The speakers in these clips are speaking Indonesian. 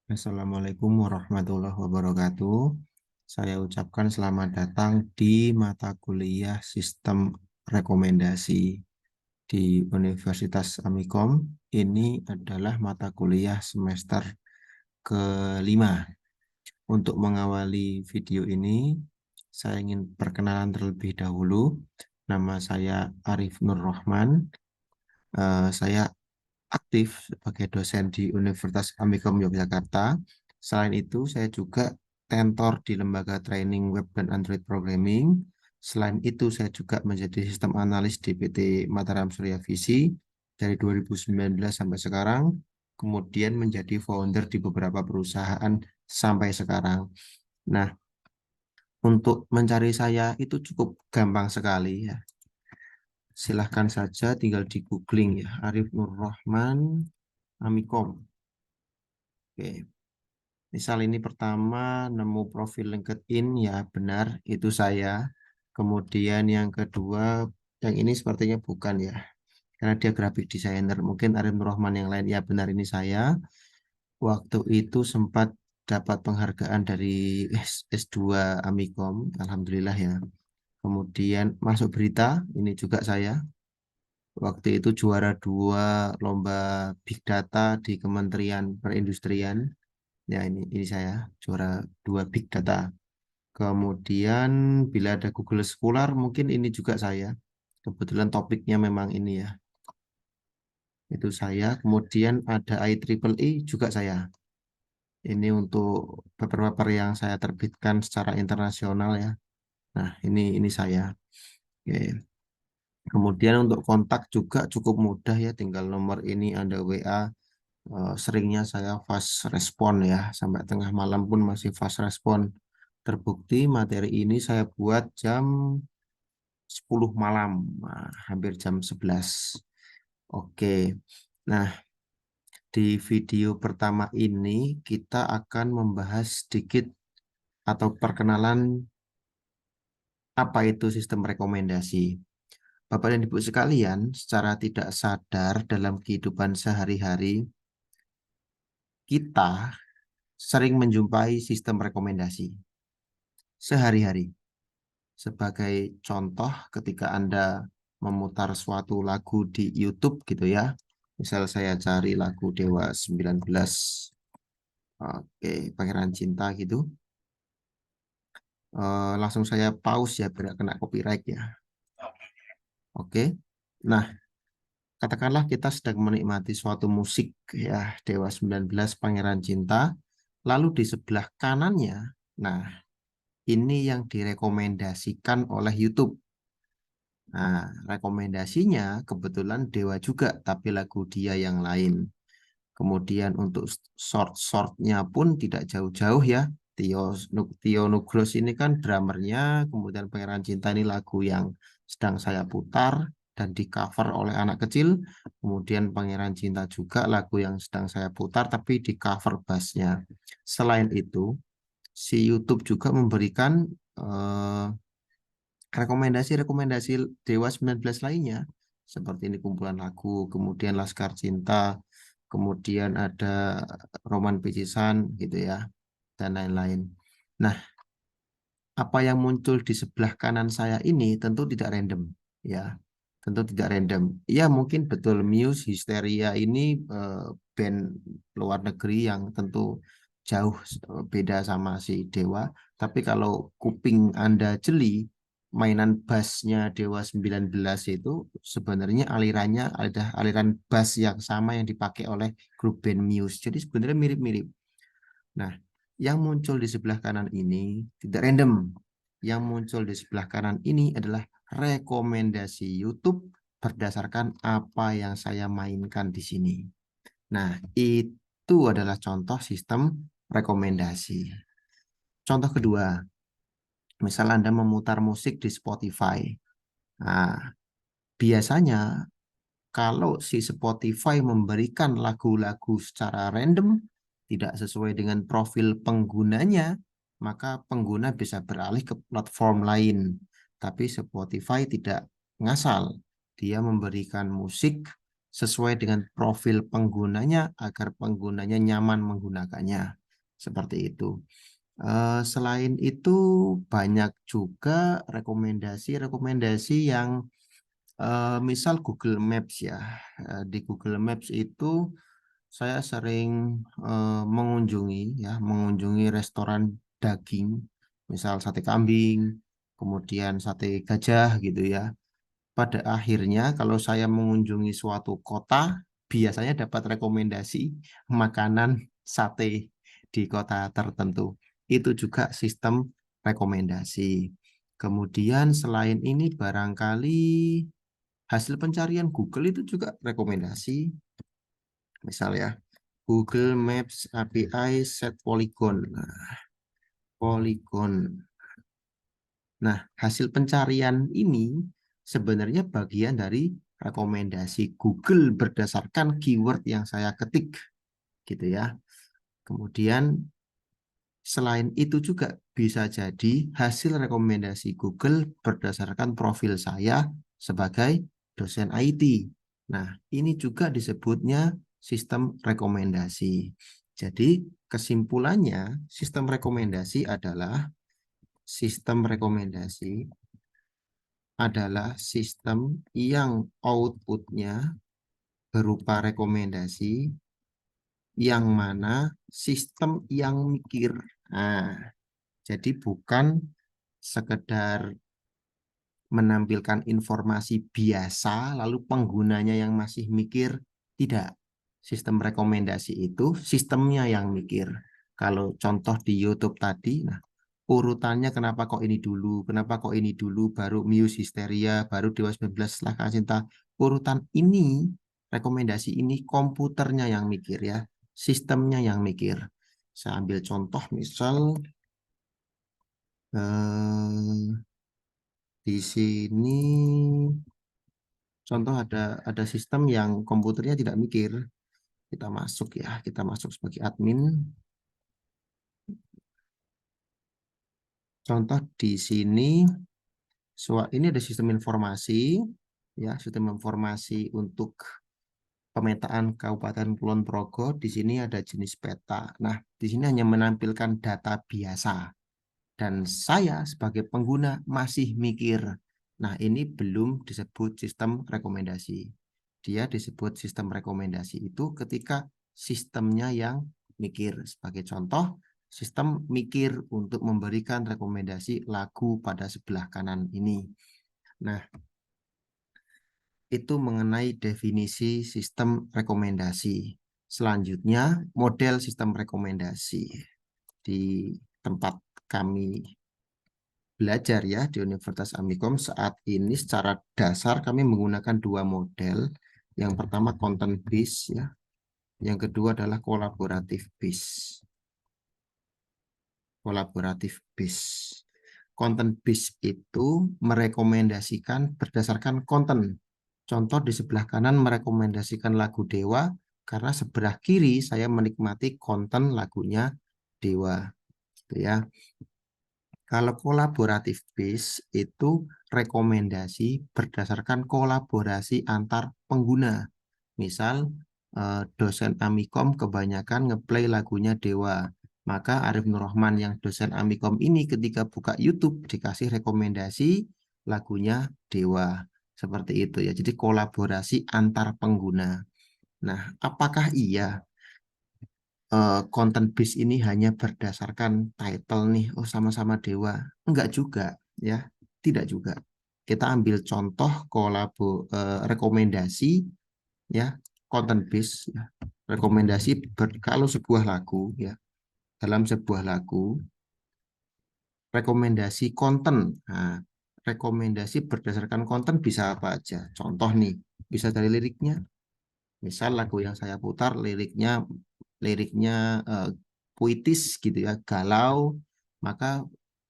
Assalamualaikum warahmatullahi wabarakatuh. Saya ucapkan selamat datang di mata kuliah Sistem Rekomendasi di Universitas Amikom. Ini adalah mata kuliah semester kelima. Untuk mengawali video ini, saya ingin perkenalan terlebih dahulu. Nama saya Arif Nur Rahman. Saya aktif sebagai dosen di Universitas Amikom Yogyakarta. Selain itu, saya juga tentor di lembaga training web dan Android programming. Selain itu, saya juga menjadi sistem analis di PT Mataram Surya Visi dari 2019 sampai sekarang, kemudian menjadi founder di beberapa perusahaan sampai sekarang. Nah, untuk mencari saya itu cukup gampang sekali ya. Silahkan saja tinggal di googling ya, Arif Nur Rahman Amikom. Oke. Misal ini pertama nemu profil LinkedIn, ya benar itu saya. Kemudian yang kedua, yang ini sepertinya bukan ya, karena dia graphic designer. Mungkin Arif Nur Rahman yang lain, ya benar ini saya. Waktu itu sempat dapat penghargaan dari S2 Amikom, Alhamdulillah ya. Kemudian masuk berita, ini juga saya. Waktu itu juara dua lomba Big Data di Kementerian Perindustrian. Ya ini saya juara dua Big Data. Kemudian bila ada Google Scholar mungkin ini juga saya. Kebetulan topiknya memang ini ya. Itu saya. Kemudian ada IEEE juga saya. Ini untuk paper-paper yang saya terbitkan secara internasional ya. Nah, ini saya. Oke. Kemudian untuk kontak juga cukup mudah ya, tinggal nomor ini ada WA. Seringnya saya fast respon ya, sampai tengah malam pun masih fast respon. Terbukti materi ini saya buat jam 10 malam, nah, hampir jam 11. Oke, nah di video pertama ini kita akan membahas sedikit atau perkenalan apa itu sistem rekomendasi. Bapak dan Ibu sekalian, secara tidak sadar dalam kehidupan sehari-hari, kita sering menjumpai sistem rekomendasi sehari-hari. Sebagai contoh, ketika Anda memutar suatu lagu di YouTube gitu ya. Misal saya cari lagu Dewa 19, oke, Pangeran Cinta gitu. Langsung saya pause ya biar nggak kena copyright ya. Oke. Nah, katakanlah kita sedang menikmati suatu musik ya, Dewa 19 Pangeran Cinta. Lalu di sebelah kanannya, nah ini yang direkomendasikan oleh YouTube. Nah, rekomendasinya kebetulan Dewa juga, tapi lagu dia yang lain. Kemudian untuk short-shortnya pun tidak jauh-jauh ya. Tio Nugros ini kan drummernya, kemudian Pangeran Cinta ini lagu yang sedang saya putar dan di cover oleh anak kecil. Kemudian Pangeran Cinta juga lagu yang sedang saya putar tapi di cover bassnya. Selain itu, si YouTube juga memberikan eh, rekomendasi-rekomendasi Dewa 19 lainnya. Seperti ini kumpulan lagu, kemudian Laskar Cinta, kemudian ada Roman Picisan gitu ya, dan lain-lain. Nah, apa yang muncul di sebelah kanan saya ini tentu tidak random ya. Tentu tidak random. Ya, mungkin betul Muse, Hysteria ini band luar negeri yang tentu jauh beda sama si Dewa. Tapi kalau kuping Anda jeli, mainan bassnya Dewa 19 itu sebenarnya alirannya ada aliran bass yang sama yang dipakai oleh grup band Muse. Jadi sebenarnya mirip-mirip. Nah, yang muncul di sebelah kanan ini tidak random. Yang muncul di sebelah kanan ini adalah rekomendasi YouTube berdasarkan apa yang saya mainkan di sini. Nah, itu adalah contoh sistem rekomendasi. Contoh kedua, misal Anda memutar musik di Spotify. Nah, biasanya kalau si Spotify memberikan lagu-lagu secara random, tidak sesuai dengan profil penggunanya, maka pengguna bisa beralih ke platform lain. Tapi Spotify tidak ngasal. Dia memberikan musik sesuai dengan profil penggunanya agar penggunanya nyaman menggunakannya. Seperti itu. Selain itu banyak juga rekomendasi-rekomendasi yang misal Google Maps ya. Di Google Maps itu saya sering mengunjungi restoran daging, misal sate kambing, kemudian sate gajah gitu ya. Pada akhirnya kalau saya mengunjungi suatu kota, biasanya dapat rekomendasi makanan sate di kota tertentu. Itu juga sistem rekomendasi. Kemudian selain ini barangkali hasil pencarian Google itu juga rekomendasi. Misal ya, Google Maps API set Polygon. Polygon. Nah, hasil pencarian ini sebenarnya bagian dari rekomendasi Google berdasarkan keyword yang saya ketik, gitu ya. Kemudian selain itu juga bisa jadi hasil rekomendasi Google berdasarkan profil saya sebagai dosen IT. Nah, ini juga disebutnya sistem rekomendasi. Jadi, kesimpulannya, sistem rekomendasi adalah sistem yang outputnya berupa rekomendasi yang mana sistem yang mikir. Nah, jadi bukan sekedar menampilkan informasi biasa lalu penggunanya yang masih mikir. Tidak. Sistem rekomendasi itu sistemnya yang mikir. Kalau contoh di YouTube tadi, nah urutannya kenapa kok ini dulu, kenapa kok ini dulu, baru Muse Hysteria, baru Dewa 19 Setelah Cinta. Urutan ini, rekomendasi ini komputernya yang mikir ya, sistemnya yang mikir. Saya ambil contoh misal eh, di sini contoh ada sistem yang komputernya tidak mikir. Kita masuk ya, kita masuk sebagai admin. Contoh di sini, ini ada sistem informasi, ya, sistem informasi untuk pemetaan Kabupaten Kulon Progo. Di sini ada jenis peta. Nah, di sini hanya menampilkan data biasa. Dan saya sebagai pengguna masih mikir. Nah, ini belum disebut sistem rekomendasi. Dia disebut sistem rekomendasi itu ketika sistemnya yang mikir. Sebagai contoh, sistem mikir untuk memberikan rekomendasi lagu pada sebelah kanan ini. Nah, itu mengenai definisi sistem rekomendasi. Selanjutnya, model sistem rekomendasi. Di tempat kami belajar ya di Universitas Amikom saat ini secara dasar kami menggunakan dua model. Yang pertama content based ya, yang kedua adalah kolaboratif based. Kolaboratif based. Content based itu merekomendasikan berdasarkan konten. Contoh di sebelah kanan merekomendasikan lagu Dewa karena sebelah kiri saya menikmati konten lagunya Dewa, gitu ya. Kalau kolaboratif base itu rekomendasi berdasarkan kolaborasi antar pengguna. Misal dosen Amikom kebanyakan ngeplay lagunya Dewa. Maka Arif Nurrahman yang dosen Amikom ini ketika buka YouTube dikasih rekomendasi lagunya Dewa. Seperti itu ya. Jadi kolaborasi antar pengguna. Nah, apakah iya konten base ini hanya berdasarkan title nih, oh sama-sama Dewa. Enggak juga, ya. Tidak juga. Kita ambil contoh rekomendasi, ya, content base, ya. Rekomendasi kalau sebuah lagu, ya, dalam sebuah lagu, rekomendasi konten. Nah, rekomendasi berdasarkan konten bisa apa aja? Contoh nih, bisa dari liriknya. Misal lagu yang saya putar liriknya eh, puitis gitu ya, galau, maka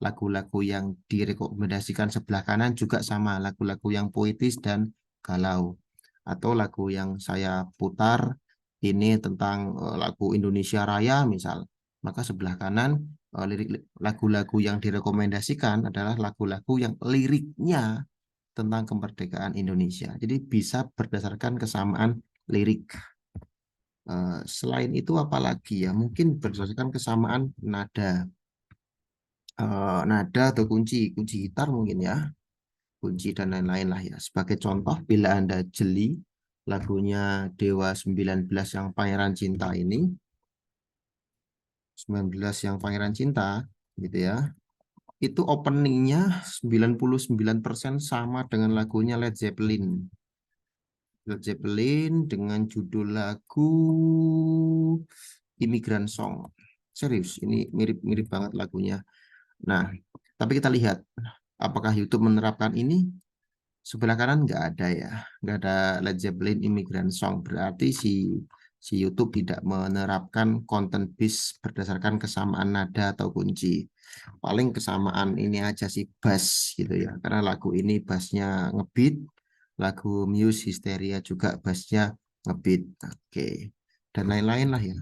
lagu-lagu yang direkomendasikan sebelah kanan juga sama, lagu-lagu yang puitis dan galau. Atau lagu yang saya putar ini tentang lagu Indonesia Raya misal, maka sebelah kanan lirik lagu-lagu yang direkomendasikan adalah lagu-lagu yang liriknya tentang kemerdekaan Indonesia. Jadi bisa berdasarkan kesamaan lirik. Selain itu apalagi ya, mungkin berdasarkan kesamaan nada atau kunci gitar mungkin ya, kunci dan lain-lain lah ya. Sebagai contoh, bila Anda jeli lagunya Dewa 19 yang Pangeran Cinta ini, 19 yang Pangeran Cinta gitu ya, itu openingnya 99% sama dengan lagunya Led Zeppelin. Led Zeppelin dengan judul lagu Immigrant Song. Serius, ini mirip-mirip banget lagunya. Nah, tapi kita lihat apakah YouTube menerapkan ini. Sebelah kanan nggak ada ya, nggak ada Led Zeppelin Immigrant Song. Berarti si YouTube tidak menerapkan content based berdasarkan kesamaan nada atau kunci. Paling kesamaan ini aja sih, bass gitu ya. Karena lagu ini bassnya ngebeat, lagu Muse Hysteria juga bassnya ngebeat. Oke, dan lain-lain lah ya.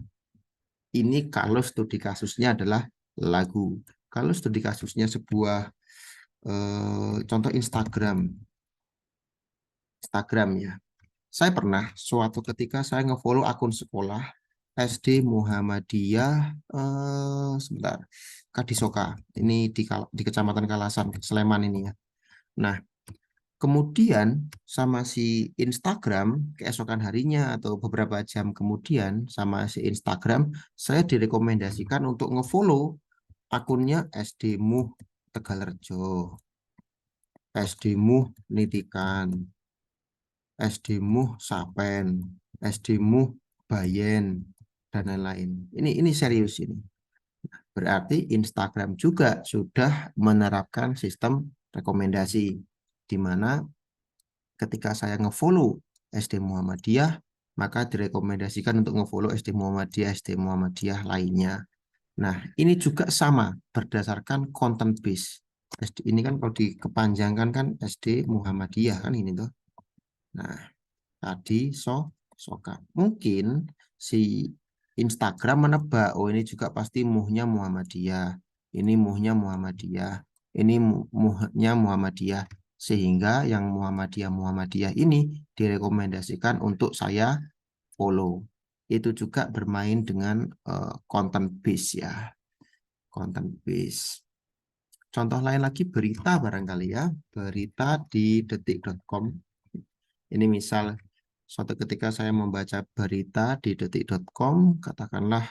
Ini kalau studi kasusnya adalah lagu. Kalau studi kasusnya sebuah contoh Instagram ya. Saya pernah suatu ketika saya ngefollow akun sekolah SD Muhammadiyah sebentar Kadisoka. Ini di Kecamatan Kalasan, Sleman ini ya. Nah, kemudian sama si Instagram keesokan harinya atau beberapa jam kemudian sama si Instagram saya direkomendasikan untuk ngefollow akunnya SD Muh Tegalrejo, SD Muh Nitikan, SD Muh Sapen, SD Muh Bayen, dan lain-lain. Ini serius ini. Berarti Instagram juga sudah menerapkan sistem rekomendasi, di mana ketika saya ngefollow SD Muhammadiyah, maka direkomendasikan untuk ngefollow SD Muhammadiyah lainnya. Nah, ini juga sama berdasarkan content base. Ini kan kalau dikepanjangkan kan SD Muhammadiyah kan ini tuh. Nah, tadi soka. Mungkin si Instagram menebak, oh ini juga pasti muhnya Muhammadiyah. Ini muhnya Muhammadiyah. Ini muhnya Muhammadiyah. Sehingga yang Muhammadiyah ini direkomendasikan untuk saya follow. Itu juga bermain dengan content base ya. Content base. Contoh lain lagi berita barangkali ya. Berita di detik.com. Ini misal suatu ketika saya membaca berita di detik.com, katakanlah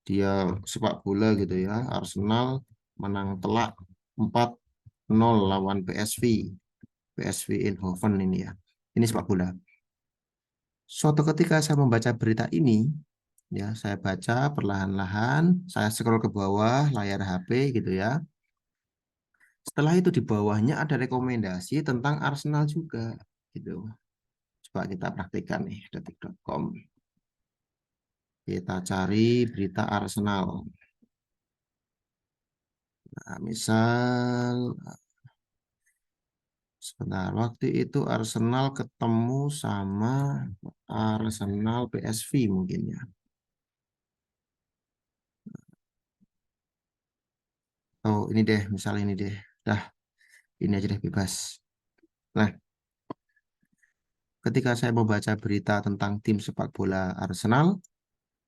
dia sepak bola gitu ya, Arsenal menang telak 4-0 lawan PSV Eindhoven ini ya. Ini sepak bola. Suatu ketika saya membaca berita ini, ya saya baca perlahan-lahan, saya scroll ke bawah layar HP gitu ya. Setelah itu di bawahnya ada rekomendasi tentang Arsenal juga gitu. Coba kita praktikkan nih detik.com. Kita cari berita Arsenal. Nah, misal sebentar, waktu itu Arsenal ketemu sama Arsenal PSV mungkin ya. Oh, ini deh, misal ini deh. Dah, ini aja deh bebas. Nah, ketika saya membaca berita tentang tim sepak bola Arsenal,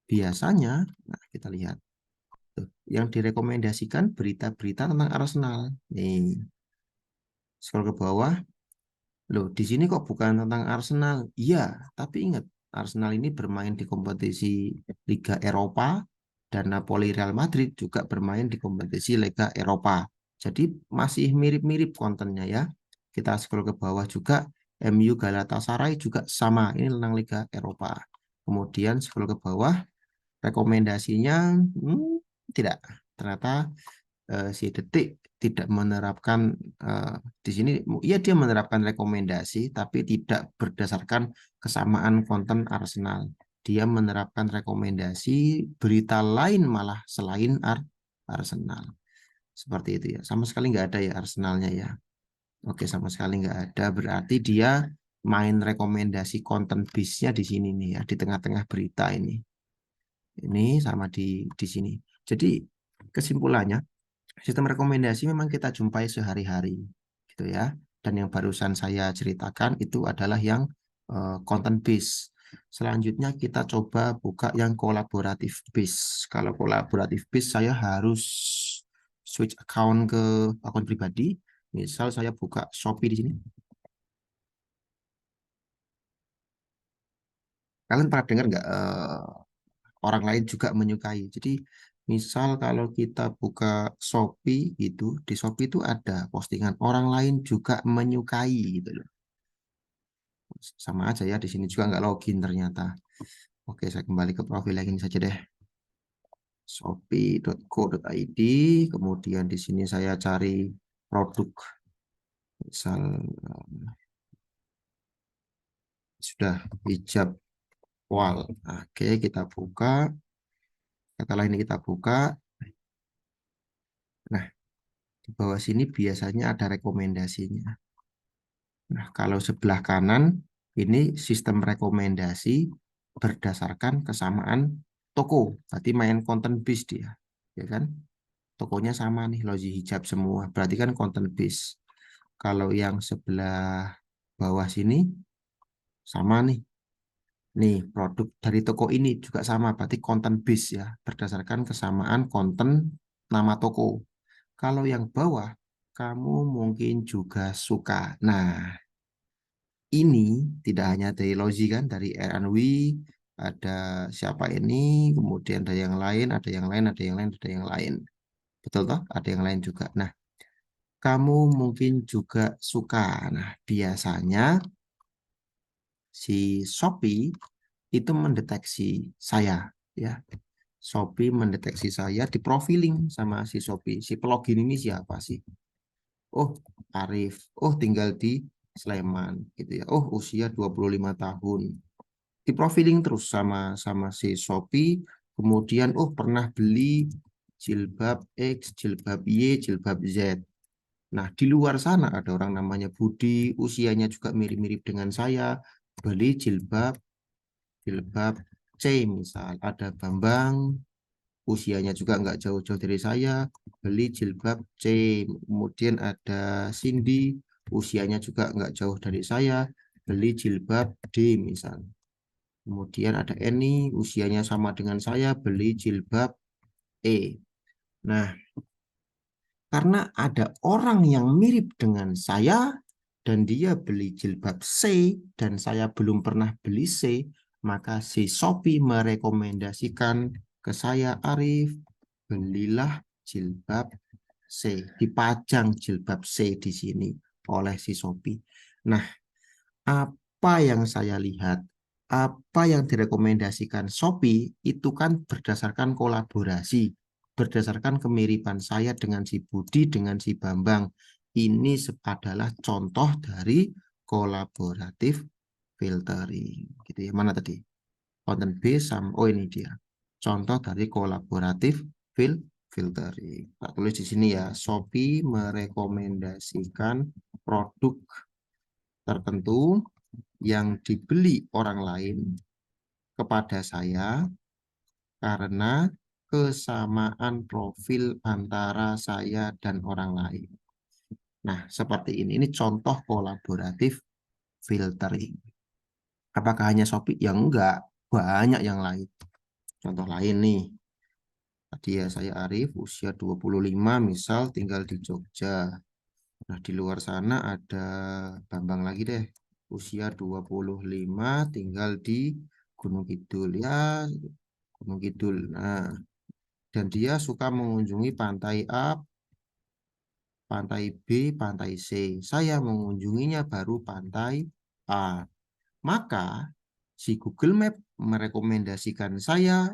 biasanya, nah kita lihat, tuh, yang direkomendasikan berita-berita tentang Arsenal. Nih, scroll ke bawah, loh, di sini kok bukan tentang Arsenal? Iya, tapi ingat, Arsenal ini bermain di kompetisi Liga Eropa dan Napoli Real Madrid juga bermain di kompetisi Liga Eropa. Jadi masih mirip-mirip kontennya ya. Kita scroll ke bawah juga, MU Galatasaray juga sama, ini tentang Liga Eropa. Kemudian scroll ke bawah, rekomendasinya tidak. Ternyata si Detik tidak menerapkan di sini, ya dia menerapkan rekomendasi tapi tidak berdasarkan kesamaan konten Arsenal. Dia menerapkan rekomendasi berita lain malah selain Arsenal. Seperti itu ya. Sama sekali nggak ada ya Arsenalnya ya. Oke, sama sekali nggak ada. Berarti dia main rekomendasi konten bisnya di sini nih ya, di tengah-tengah berita ini. Ini sama di sini. Jadi kesimpulannya, sistem rekomendasi memang kita jumpai sehari-hari, gitu ya. Dan yang barusan saya ceritakan itu adalah yang content base. Selanjutnya kita coba buka yang kolaboratif base. Kalau kolaboratif base saya harus switch account ke akun pribadi. Misal saya buka Shopee di sini. Kalian pernah dengar nggak orang lain juga menyukai? Jadi misal kalau kita buka Shopee gitu, di Shopee itu ada postingan orang lain juga menyukai gitu loh. Sama aja ya, di sini juga nggak login ternyata. Oke, saya kembali ke profil yang ini saja deh. Shopee.co.id, kemudian di sini saya cari produk, misal sudah hijab wal. Oke, kita buka. Setelah ini kita buka. Nah, di bawah sini biasanya ada rekomendasinya. Nah, kalau sebelah kanan ini sistem rekomendasi berdasarkan kesamaan toko. Berarti main konten base dia, ya kan? Tokonya sama nih, loji hijab semua. Berarti kan content base. Kalau yang sebelah bawah sini sama nih. Nih, produk dari toko ini juga sama, berarti content base ya, berdasarkan kesamaan konten nama toko. Kalau yang bawah, kamu mungkin juga suka. Nah, ini tidak hanya dari loji kan, dari R&W, ada siapa ini, kemudian ada yang lain, ada yang lain, ada yang lain, ada yang lain. Betul toh? Ada yang lain juga. Nah, kamu mungkin juga suka. Nah, biasanya si Shopee itu mendeteksi saya, ya. Shopee mendeteksi saya di profiling sama si Shopee. Si pelogin ini siapa sih? Oh, Arif. Oh, tinggal di Sleman gitu ya. Oh, usia 25 tahun. Di profiling terus sama sama si Shopee. Kemudian oh pernah beli jilbab X, jilbab Y, jilbab Z. Nah, di luar sana ada orang namanya Budi, usianya juga mirip-mirip dengan saya, beli jilbab, jilbab C misal. Ada Bambang, usianya juga nggak jauh-jauh dari saya, beli jilbab C. Kemudian ada Cindy, usianya juga nggak jauh dari saya, beli jilbab D misal. Kemudian ada Eni, usianya sama dengan saya, beli jilbab E. Nah, karena ada orang yang mirip dengan saya dan dia beli jilbab C dan saya belum pernah beli C, maka si Shopee merekomendasikan ke saya, Arif, belilah jilbab C. Dipajang jilbab C di sini oleh si Shopee. Nah, apa yang saya lihat, apa yang direkomendasikan Shopee itu kan berdasarkan kolaborasi, berdasarkan kemiripan saya dengan si Budi, dengan si Bambang. Ini adalah contoh dari kolaboratif filtering. Gitu ya. Mana tadi? Content base sama, oh ini dia. Contoh dari kolaboratif filtering. Tak tulis di sini ya, Shopee merekomendasikan produk tertentu yang dibeli orang lain kepada saya karena kesamaan profil antara saya dan orang lain. Nah, seperti ini. Ini contoh kolaboratif filtering. Apakah hanya Shopee? Ya enggak. Banyak yang lain. Contoh lain nih. Tadi ya saya Arif, usia 25, misal tinggal di Jogja. Nah, di luar sana ada Bambang lagi deh. Usia 25, tinggal di Gunung Kidul. Ya, Gunung Kidul. Nah, dan dia suka mengunjungi pantai A, pantai B, pantai C. Saya mengunjunginya baru pantai A. Maka si Google Map merekomendasikan saya,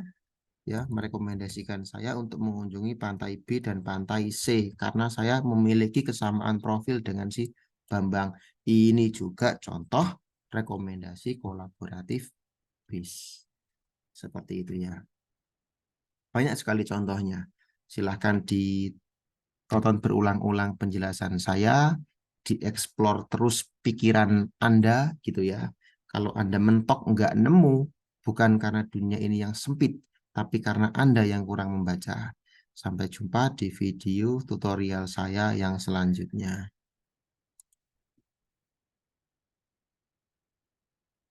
ya, merekomendasikan saya untuk mengunjungi pantai B dan pantai C karena saya memiliki kesamaan profil dengan si Bambang. Ini juga contoh rekomendasi kolaboratif bis. Seperti itu ya. Banyak sekali contohnya. Silahkan ditonton berulang-ulang penjelasan saya, dieksplor terus pikiran Anda gitu ya. Kalau Anda mentok nggak nemu, bukan karena dunia ini yang sempit, tapi karena Anda yang kurang membaca. Sampai jumpa di video tutorial saya yang selanjutnya.